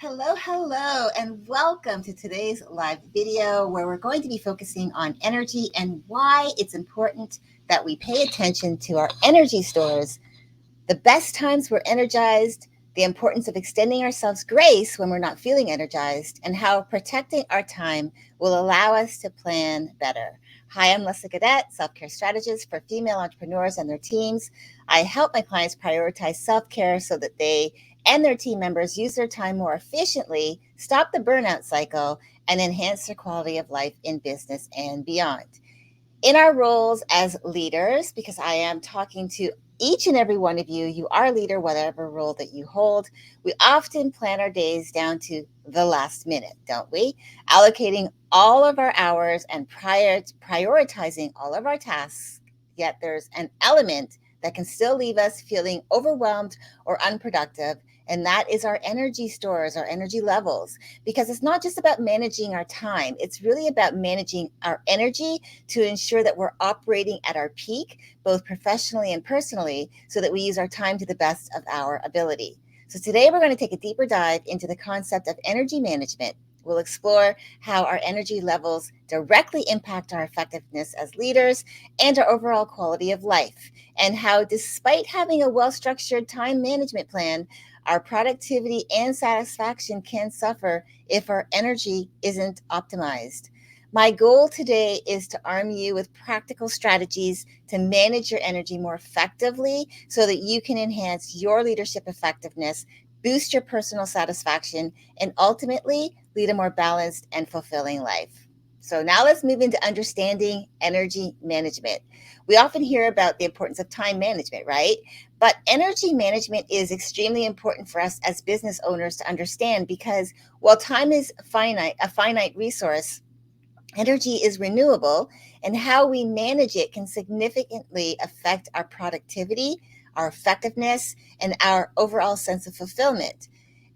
Hello, and welcome to today's live video where we're going to be focusing on energy and why it's important that we pay attention to our energy stores. The best times we're energized, the importance of extending ourselves grace when we're not feeling energized, and how protecting our time will allow us to plan better. Hi, I'm Leslie Cadet, self care strategist for female entrepreneurs and their teams. I help my clients prioritize self care so that they and their team members use their time more efficiently, stop the burnout cycle, and enhance their quality of life in business and beyond. In our roles as leaders, because I am talking to each and every one of you, you are a leader, whatever role that you hold. We often plan our days down to the last minute, don't we? Allocating all of our hours and prioritizing all of our tasks. Yet there's an element that can still leave us feeling overwhelmed or unproductive, and that is our energy stores, our energy levels. Because it's not just about managing our time, it's really about managing our energy to ensure that we're operating at our peak, both professionally and personally, so that we use our time to the best of our ability. So, today we're going to take a deeper dive into the concept of energy management. We'll explore how our energy levels directly impact our effectiveness as leaders and our overall quality of life, and how, despite having a well structured time management plan, our productivity and satisfaction can suffer if our energy isn't optimized. My goal today is to arm you with practical strategies to manage your energy more effectively so that you can enhance your leadership effectiveness, boost your personal satisfaction, and ultimately lead a more balanced and fulfilling life. So, now let's move into understanding energy management. We often hear about the importance of time management, right? But energy management is extremely important for us as business owners to understand because while time is finite, a finite resource, energy is renewable, and how we manage it can significantly affect our productivity, our effectiveness, and our overall sense of fulfillment.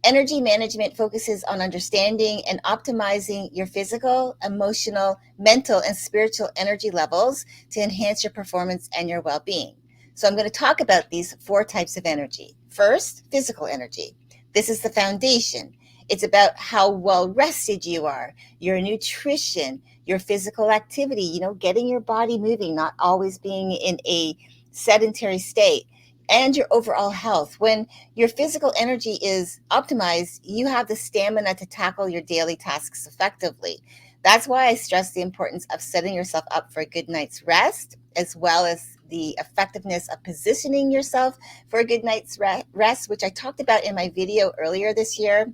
Energy management focuses on understanding and optimizing your physical, emotional, mental, and spiritual energy levels to enhance your performance and your well being. So, I'm going to talk about these four types of energy. First, physical energy. This is the foundation. It's about how well rested you are, your nutrition, your physical activity, getting your body moving, not always being in a sedentary state, and your overall health. When your physical energy is optimized, you have the stamina to tackle your daily tasks effectively. That's why I stress the importance of setting yourself up for a good night's rest, as well as the effectiveness of positioning yourself for a good night's rest, which I talked about in my video earlier this year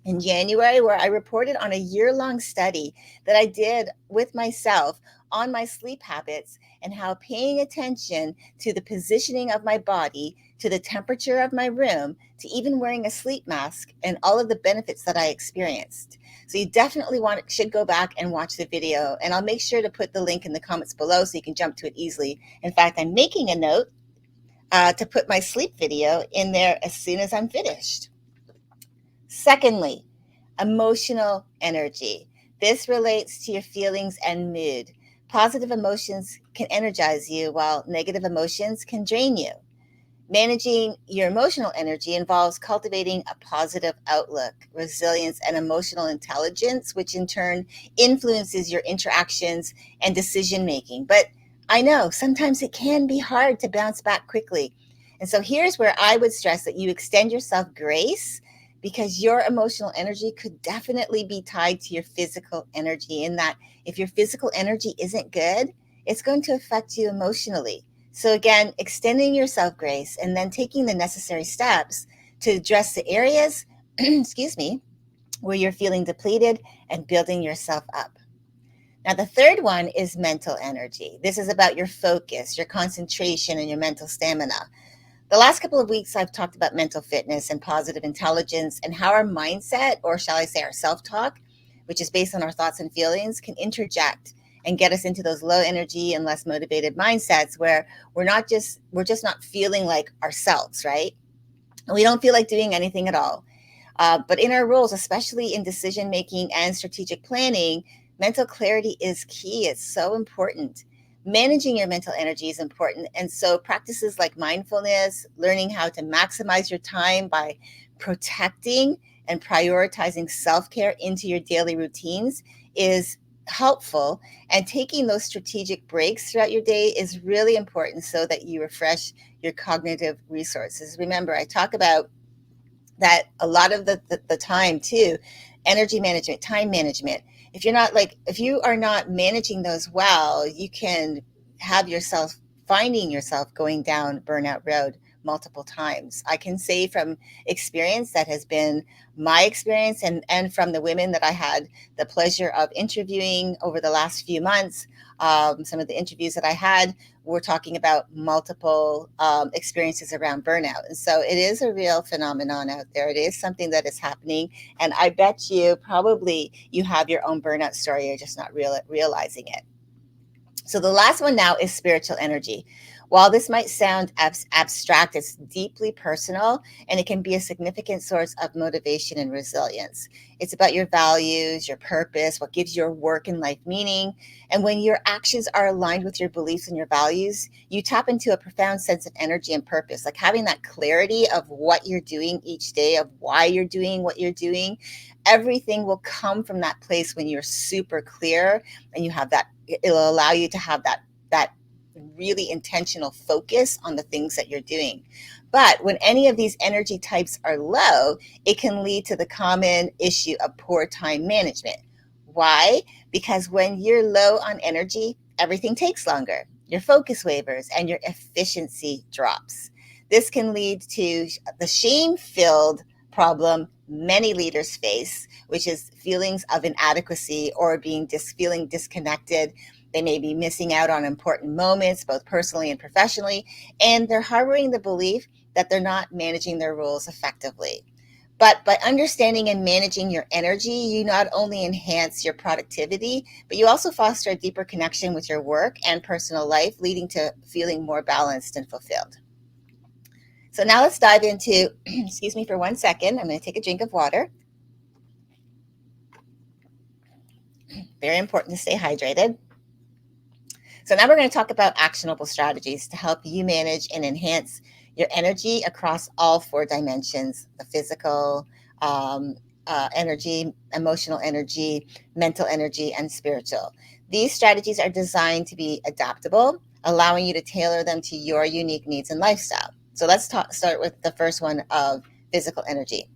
in January, where I reported on a year-long study that I did with myself on my sleep habits and how paying attention to the positioning of my body, to the temperature of my room, to even wearing a sleep mask, and all of the benefits that I experienced. So you definitely should go back and watch the video, and I'll make sure to put the link in the comments below so you can jump to it easily. In fact, I'm making a note to put my sleep video in there as soon as I'm finished. Secondly, emotional energy. This relates to your feelings and mood. Positive emotions can energize you, while negative emotions can drain you. Managing your emotional energy involves cultivating a positive outlook, resilience, and emotional intelligence, which in turn influences your interactions and decision making. But I know sometimes it can be hard to bounce back quickly. And so here's where I would stress that you extend yourself grace, because your emotional energy could definitely be tied to your physical energy, in that if your physical energy isn't good, it's going to affect you emotionally. So, again, extending yourself grace and then taking the necessary steps to address the areas, excuse me, where you're feeling depleted and building yourself up. Now, the third one is mental energy. This is about your focus, your concentration, and your mental stamina. The last couple of weeks, I've talked about mental fitness and positive intelligence, and how our mindset, or shall I say our self talk, which is based on our thoughts and feelings, can interject and get us into those low energy and less motivated mindsets where we're just not feeling like ourselves, right? We don't feel like doing anything at all. But in our roles, especially in decision making and strategic planning, mental clarity is key. It's so important. Managing your mental energy is important. And so, practices like mindfulness, learning how to maximize your time by protecting and prioritizing self-care into your daily routines is helpful. And taking those strategic breaks throughout your day is really important so that you refresh your cognitive resources. Remember, I talk about that a lot of the time too, energy management, time management. If you are not managing those well, you can have yourself finding yourself going down burnout road multiple times. I can say from experience that has been my experience, and from the women that I had the pleasure of interviewing over the last few months. Some of the interviews that I had were talking about multiple experiences around burnout. And so it is a real phenomenon out there. It is something that is happening. And I bet you probably you have your own burnout story. You're just not realizing it. So the last one now is spiritual energy. While this might sound abstract, it's deeply personal, and it can be a significant source of motivation and resilience. It's about your values, your purpose, what gives your work and life meaning. And when your actions are aligned with your beliefs and your values, you tap into a profound sense of energy and purpose, like having that clarity of what you're doing each day, of why you're doing what you're doing. Everything will come from that place when you're super clear, and you have that. It'll allow you to have that really intentional focus on the things that you're doing. But when any of these energy types are low, it can lead to the common issue of poor time management. Why? Because when you're low on energy, everything takes longer. Your focus wavers and your efficiency drops. This can lead to the shame filled problem many leaders face, which is feelings of inadequacy or feeling disconnected. They may be missing out on important moments, both personally and professionally, and they're harboring the belief that they're not managing their roles effectively. But by understanding and managing your energy, you not only enhance your productivity, but you also foster a deeper connection with your work and personal life, leading to feeling more balanced and fulfilled. So now let's dive into, excuse me for 1 second, I'm going to take a drink of water. Very important to stay hydrated. So now we're going to talk about actionable strategies to help you manage and enhance your energy across all 4 dimensions: the physical, energy, emotional energy, mental energy, and spiritual. These strategies are designed to be adaptable, allowing you to tailor them to your unique needs and lifestyle. So let's start with the first one of physical energy.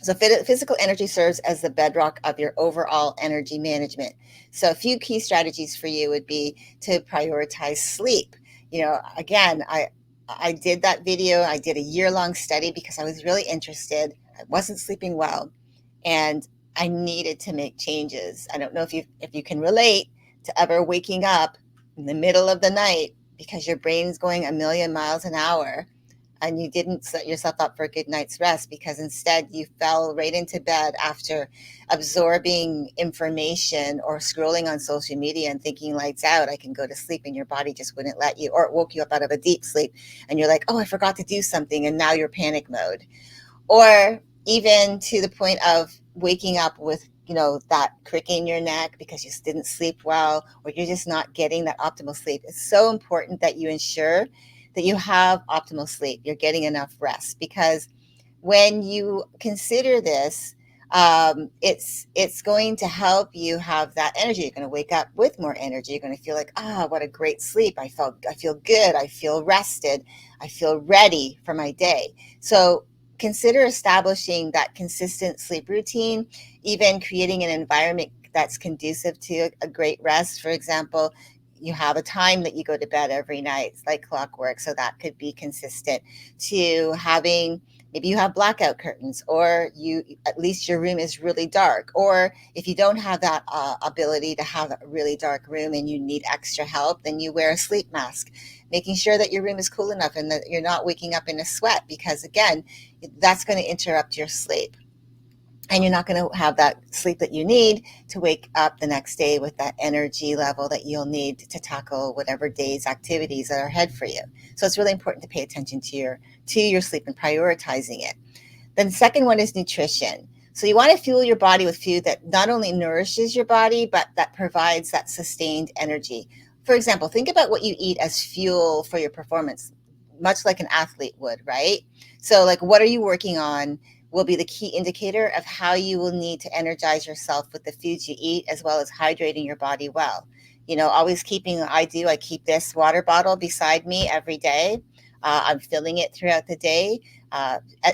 So physical energy serves as the bedrock of your overall energy management. So a few key strategies for you would be to prioritize sleep. Again, I did that video. I did a year-long study because I was really interested. I wasn't sleeping well, and I needed to make changes. I don't know if you can relate to ever waking up in the middle of the night because your brain's going a million miles an hour, and you didn't set yourself up for a good night's rest because instead you fell right into bed after absorbing information or scrolling on social media and thinking lights out, I can go to sleep, and your body just wouldn't let you, or it woke you up out of a deep sleep and you're like, oh, I forgot to do something, and now you're panic mode. Or even to the point of waking up with that crick in your neck because you didn't sleep well, or you're just not getting that optimal sleep. It's so important that you ensure that you have optimal sleep, you're getting enough rest, because when you consider this, it's going to help you have that energy. You're going to wake up with more energy. You're going to feel like, what a great sleep. I feel good. I feel rested. I feel ready for my day. So consider establishing that consistent sleep routine, even creating an environment that's conducive to a great rest. For example, you have a time that you go to bed every night. It's like clockwork. So that could be consistent to having, maybe you have blackout curtains, or at least your room is really dark. Or if you don't have that ability to have a really dark room and you need extra help, then you wear a sleep mask, making sure that your room is cool enough and that you're not waking up in a sweat, because again, that's going to interrupt your sleep. And you're not going to have that sleep that you need to wake up the next day with that energy level that you'll need to tackle whatever day's activities that are ahead for you. So it's really important to pay attention to your sleep and prioritizing it. Then the second one is nutrition. So you want to fuel your body with food that not only nourishes your body, but that provides that sustained energy. For example, think about what you eat as fuel for your performance, much like an athlete would, right? So like, what are you working on? will be the key indicator of how you will need to energize yourself with the foods you eat, as well as hydrating your body well. Always keeping, I keep this water bottle beside me every day. I'm filling it throughout the day.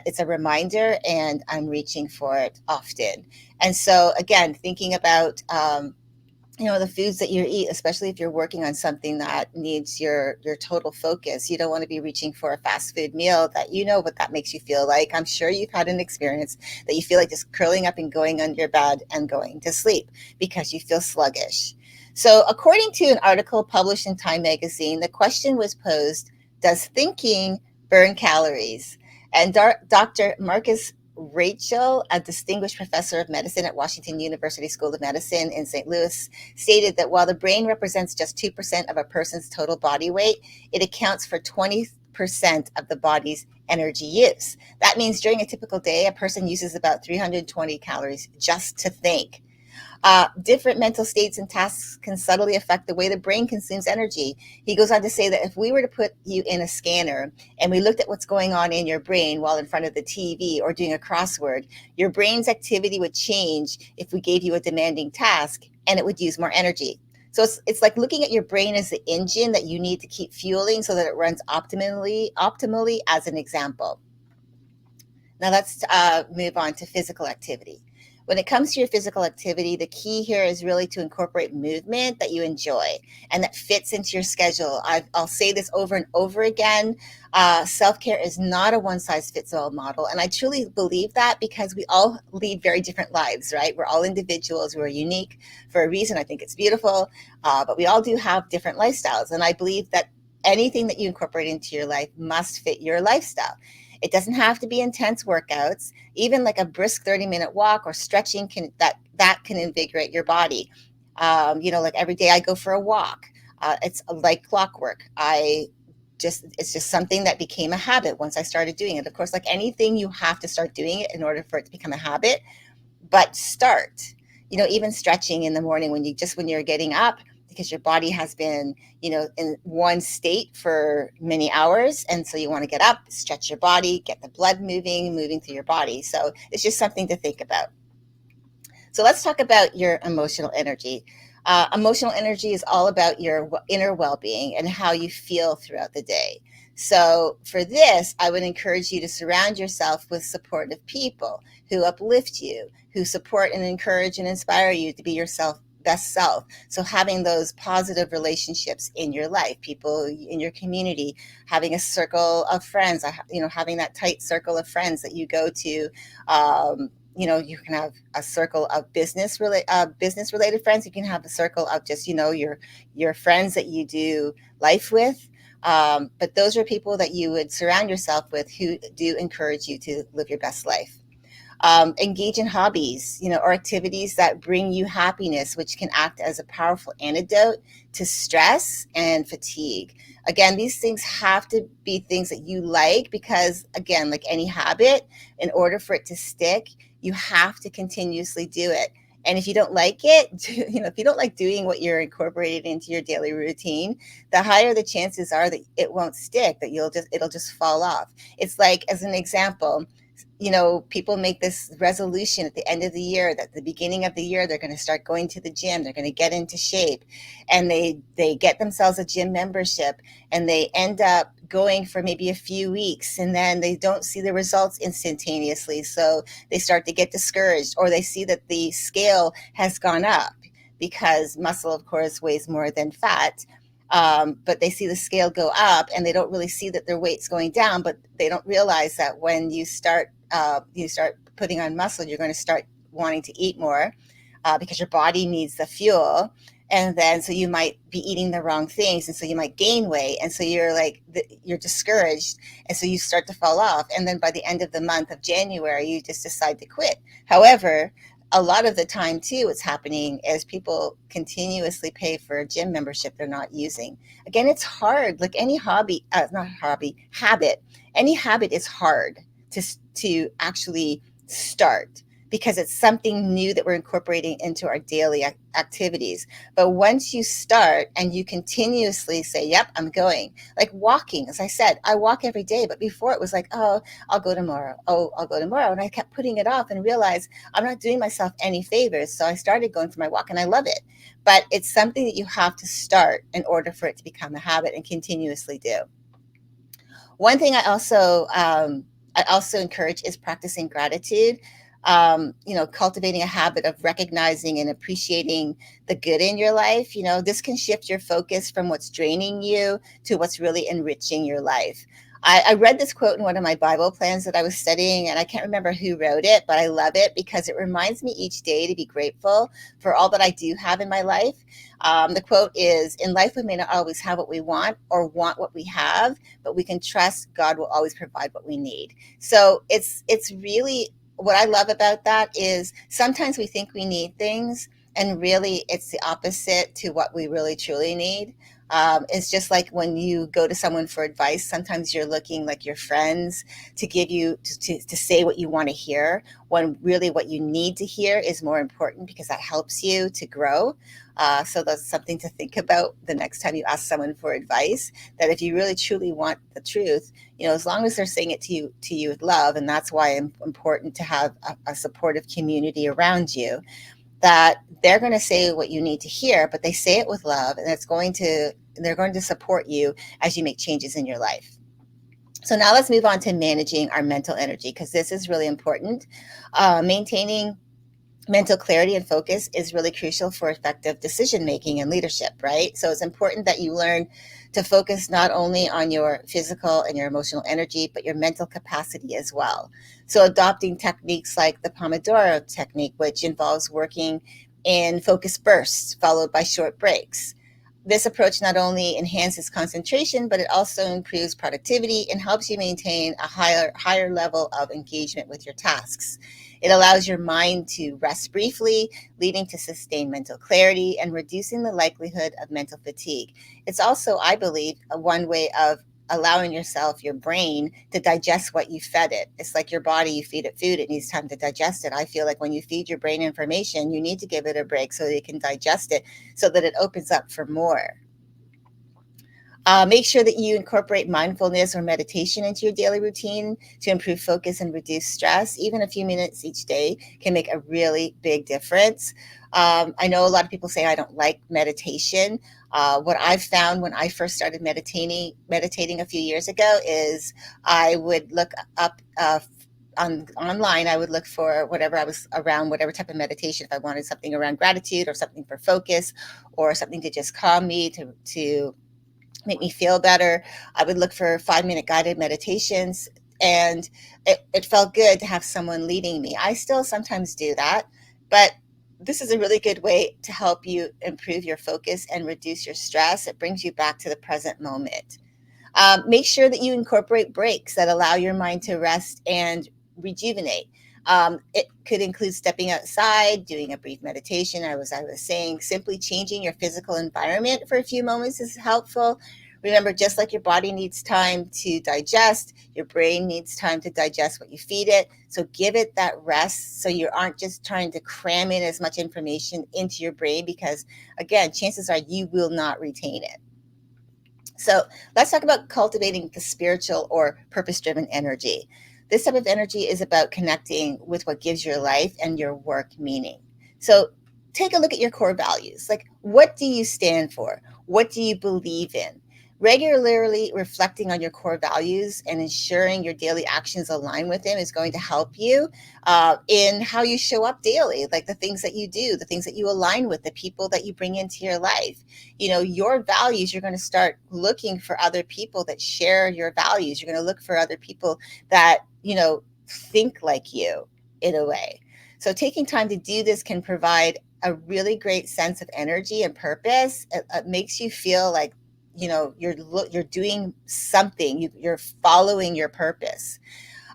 It's a reminder, and I'm reaching for it often. And so, again, thinking about the foods that you eat, especially if you're working on something that needs your total focus. You don't want to be reaching for a fast food meal that, what that makes you feel like. I'm sure you've had an experience that you feel like just curling up and going under your bed and going to sleep because you feel sluggish. So according to an article published in Time magazine, the question was posed: does thinking burn calories? And Dr. Marcus Rachel, a distinguished professor of medicine at Washington University School of Medicine in St. Louis, stated that while the brain represents just 2% of a person's total body weight, it accounts for 20% of the body's energy use. That means during a typical day, a person uses about 320 calories just to think. Different mental states and tasks can subtly affect the way the brain consumes energy. He goes on to say that if we were to put you in a scanner and we looked at what's going on in your brain while in front of the TV or doing a crossword, your brain's activity would change if we gave you a demanding task, and it would use more energy. So it's like looking at your brain as the engine that you need to keep fueling so that it runs optimally, as an example. Now let's move on to physical activity. When it comes to your physical activity, the key here is really to incorporate movement that you enjoy and that fits into your schedule. I'll say this over and over again. Self-care is not a one-size-fits-all model. And I truly believe that because we all lead very different lives, right? We're all individuals. We're unique for a reason. I think it's beautiful. But we all do have different lifestyles. And I believe that anything that you incorporate into your life must fit your lifestyle. It doesn't have to be intense workouts. Even like a brisk 30-minute walk or stretching that can invigorate your body. Like every day I go for a walk. It's like clockwork. It's just something that became a habit once I started doing it. Of course, like anything, you have to start doing it in order for it to become a habit. But start. Even stretching in the morning when you're getting up, because your body has been, in one state for many hours. And so you want to get up, stretch your body, get the blood moving through your body. So it's just something to think about. So let's talk about your emotional energy. Emotional energy is all about your inner well-being and how you feel throughout the day. So for this, I would encourage you to surround yourself with supportive people who uplift you, who support and encourage and inspire you to be yourself best self. So having those positive relationships in your life, people in your community, having a circle of friends, having that tight circle of friends that you go to. You can have a circle of business related friends. You can have a circle of just, your friends that you do life with. But those are people that you would surround yourself with who do encourage you to live your best life. Engage in hobbies, or activities that bring you happiness, which can act as a powerful antidote to stress and fatigue. Again, these things have to be things that you like because, again, like any habit, in order for it to stick, you have to continuously do it. And if you don't like it, if you don't like doing what you're incorporated into your daily routine, the higher the chances are that it won't stick, that it'll just fall off. It's like, as an example, people make this resolution at the end of the year that the beginning of the year they're going to start going to the gym, they're going to get into shape, and they get themselves a gym membership, and they end up going for maybe a few weeks, and then they don't see the results instantaneously, so they start to get discouraged, or they see that the scale has gone up because muscle, of course, weighs more than fat. But they see the scale go up and they don't really see that their weight's going down, but they don't realize that when you start putting on muscle, you're going to start wanting to eat more because your body needs the fuel. And then so you might be eating the wrong things, and so you might gain weight, and so you're discouraged, and so you start to fall off, and then by the end of the month of January you just decide to quit. However, a lot of the time too, what's happening is people continuously pay for a gym membership they're not using. Again, it's hard. Like any habit. Any habit is hard to actually start because it's something new that we're incorporating into our daily activities. But once you start and you continuously say, yep, I'm going, like walking, as I said, I walk every day, but before it was like, oh, I'll go tomorrow. Oh, I'll go tomorrow. And I kept putting it off and realized I'm not doing myself any favors. So I started going for my walk and I love it. But it's something that you have to start in order for it to become a habit and continuously do. One thing I also encourage is practicing gratitude. Cultivating a habit of recognizing and appreciating the good in your life. This can shift your focus from what's draining you to what's really enriching your life. I read this quote in one of my Bible plans that I was studying, and I can't remember who wrote it, but I love it because it reminds me each day to be grateful for all that I do have in my life. The quote is, in life, we may not always have what we want or want what we have, but we can trust God will always provide what we need. So it's really, what I love about that is sometimes we think we need things, and really it's the opposite to what we really truly need. It's just like when you go to someone for advice, sometimes you're looking like your friends to give you to say what you want to hear, when really what you need to hear is more important because that helps you to grow. So that's something to think about the next time you ask someone for advice, that if you really truly want the truth, as long as they're saying it to you with love, and that's why it's important to have a supportive community around you, that they're going to say what you need to hear, but they say it with love, and they're going to support you as you make changes in your life. So now let's move on to managing our mental energy, because this is really important. Maintaining mental clarity and focus is really crucial for effective decision making and leadership, right? So it's important that you learn to focus not only on your physical and your emotional energy, but your mental capacity as well. So adopting techniques like the Pomodoro technique, which involves working in focus bursts followed by short breaks. This approach not only enhances concentration, but it also improves productivity and helps you maintain a higher level of engagement with your tasks. It allows your mind to rest briefly, leading to sustained mental clarity and reducing the likelihood of mental fatigue. It's also, I believe, one way of allowing your brain to digest what you fed it. It's like your body, you feed it food, it needs time to digest it. I feel like when you feed your brain information, you need to give it a break so that it can digest it, so that it opens up for more. Make sure that you incorporate mindfulness or meditation into your daily routine to improve focus and reduce stress. Even a few minutes each day can make a really big difference. I know a lot of people say I don't like meditation. What I've found when I first started meditating a few years ago is I would look up online. I would look for whatever I was around, whatever type of meditation. If I wanted something around gratitude or something for focus or something to just calm me, to make me feel better, I would look for 5-minute guided meditations. And it felt good to have someone leading me. I still sometimes do that, but this is a really good way to help you improve your focus and reduce your stress. It brings you back to the present moment. Make sure that you incorporate breaks that allow your mind to rest and rejuvenate. It could include stepping outside, doing a brief meditation. I was saying, simply changing your physical environment for a few moments is helpful. Remember, just like your body needs time to digest, your brain needs time to digest what you feed it. So give it that rest, so you aren't just trying to cram in as much information into your brain, because again, chances are you will not retain it. So let's talk about cultivating the spiritual or purpose driven energy. This type of energy is about connecting with what gives your life and your work meaning. So take a look at your core values. Like, what do you stand for? What do you believe in? Regularly reflecting on your core values and ensuring your daily actions align with them is going to help you in how you show up daily, like the things that you do, the things that you align with, the people that you bring into your life. Your values, you're going to start looking for other people that share your values. You're going to look for other people that, think like you in a way. So taking time to do this can provide a really great sense of energy and purpose. It makes you feel like, you're doing something, you're following your purpose.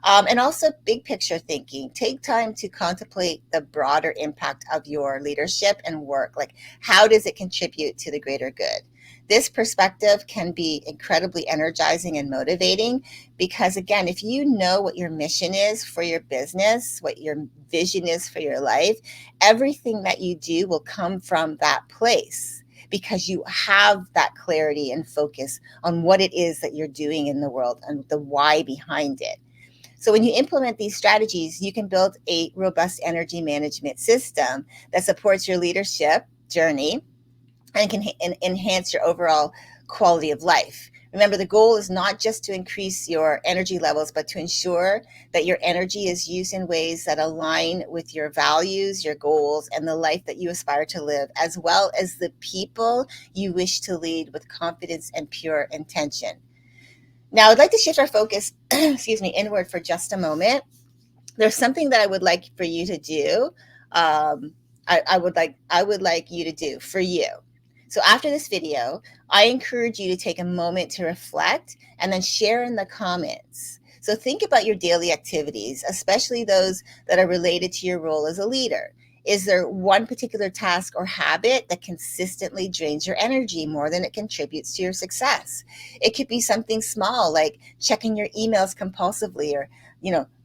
And also big picture thinking. Take time to contemplate the broader impact of your leadership and work. Like, how does it contribute to the greater good? This perspective can be incredibly energizing and motivating because, again, if you know what your mission is for your business, what your vision is for your life, everything that you do will come from that place because you have that clarity and focus on what it is that you're doing in the world and the why behind it. So when you implement these strategies, you can build a robust energy management system that supports your leadership journey and can enhance your overall quality of life. Remember, the goal is not just to increase your energy levels, but to ensure that your energy is used in ways that align with your values, your goals, and the life that you aspire to live, as well as the people you wish to lead with confidence and pure intention. Now, I'd like to shift our focus, excuse me, inward for just a moment. There's something that I would like for you to do. Um, I would like you to do for you. So after this video, I encourage you to take a moment to reflect and then share in the comments. So think about your daily activities, especially those that are related to your role as a leader. Is there one particular task or habit that consistently drains your energy more than it contributes to your success? It could be something small like checking your emails compulsively, or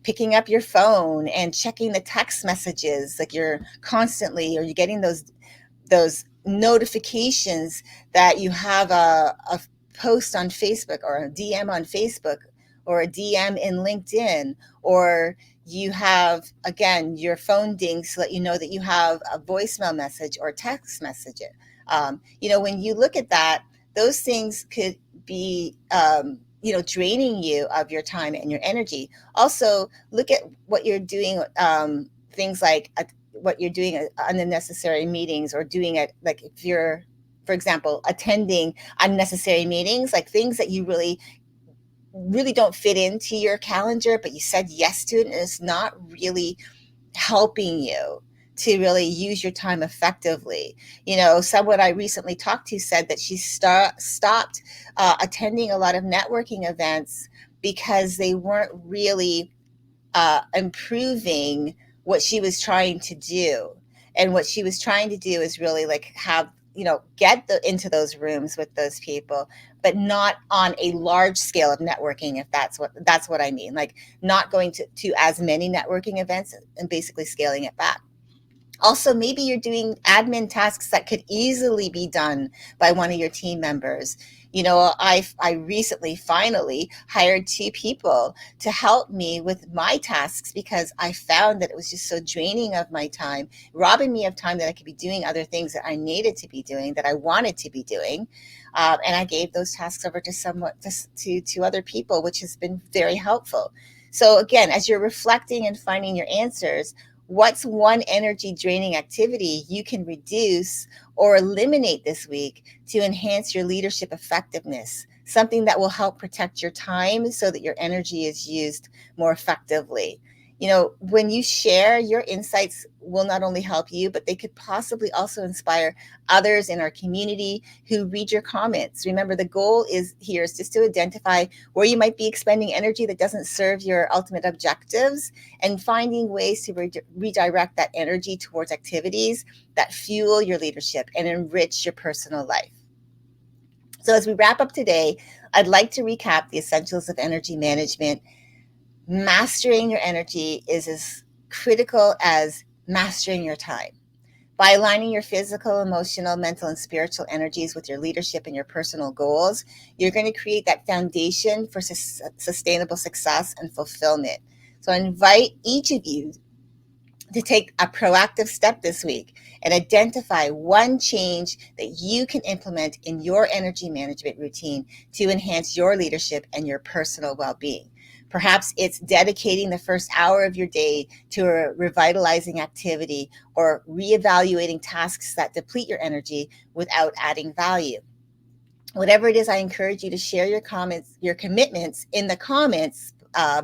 picking up your phone and checking the text messages, like you're constantly, or you're getting those notifications that you have a post on Facebook or a DM on Facebook or a DM in LinkedIn, or you have, again, your phone dings to let you know that you have a voicemail message or text message. When you look at that, those things could be, draining you of your time and your energy. Also, look at what you're doing, things like what you're doing at unnecessary meetings, or doing it, like if you're, for example, attending unnecessary meetings, like things that you really don't fit into your calendar, but you said yes to it and it's not really helping you to really use your time effectively. Someone I recently talked to said that she stopped attending a lot of networking events because they weren't really improving what she was trying to do. And what she was trying to do is really like have, get into those rooms with those people, but not on a large scale of networking, if that's what I mean. Like not going to as many networking events and basically scaling it back. Also, maybe you're doing admin tasks that could easily be done by one of your team members. I recently finally hired 2 people to help me with my tasks because I found that it was just so draining of my time, robbing me of time that I could be doing other things that I needed to be doing, that I wanted to be doing. And I gave those tasks over to other people, which has been very helpful. So again, as you're reflecting and finding your answers, what's one energy draining activity you can reduce or eliminate this week to enhance your leadership effectiveness? Something that will help protect your time so that your energy is used more effectively. When you share, your insights will not only help you, but they could possibly also inspire others in our community who read your comments. Remember, the goal is just to identify where you might be expending energy that doesn't serve your ultimate objectives, and finding ways to redirect that energy towards activities that fuel your leadership and enrich your personal life. So as we wrap up today, I'd like to recap the essentials of energy management. Mastering your energy is as critical as mastering your time. By aligning your physical, emotional, mental, and spiritual energies with your leadership and your personal goals, you're going to create that foundation for sustainable success and fulfillment. So I invite each of you to take a proactive step this week and identify one change that you can implement in your energy management routine to enhance your leadership and your personal well-being. Perhaps it's dedicating the first hour of your day to a revitalizing activity, or reevaluating tasks that deplete your energy without adding value. Whatever it is, I encourage you to share your comments, your commitments in the comments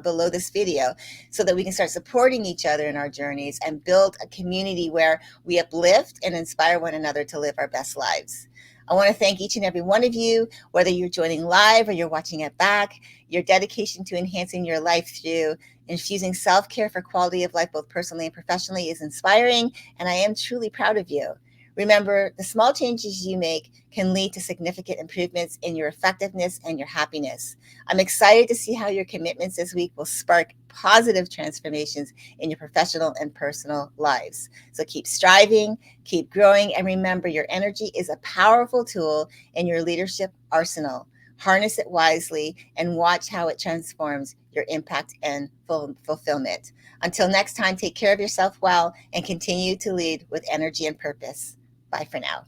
below this video, so that we can start supporting each other in our journeys and build a community where we uplift and inspire one another to live our best lives. I want to thank each and every one of you, whether you're joining live or you're watching it back. Your dedication to enhancing your life through infusing self-care for quality of life, both personally and professionally, is inspiring, and I am truly proud of you. Remember, the small changes you make can lead to significant improvements in your effectiveness and your happiness. I'm excited to see how your commitments this week will spark positive transformations in your professional and personal lives. So keep striving, keep growing, and remember your energy is a powerful tool in your leadership arsenal. Harness it wisely and watch how it transforms your impact and fulfillment. Until next time, take care of yourself well and continue to lead with energy and purpose. Bye for now.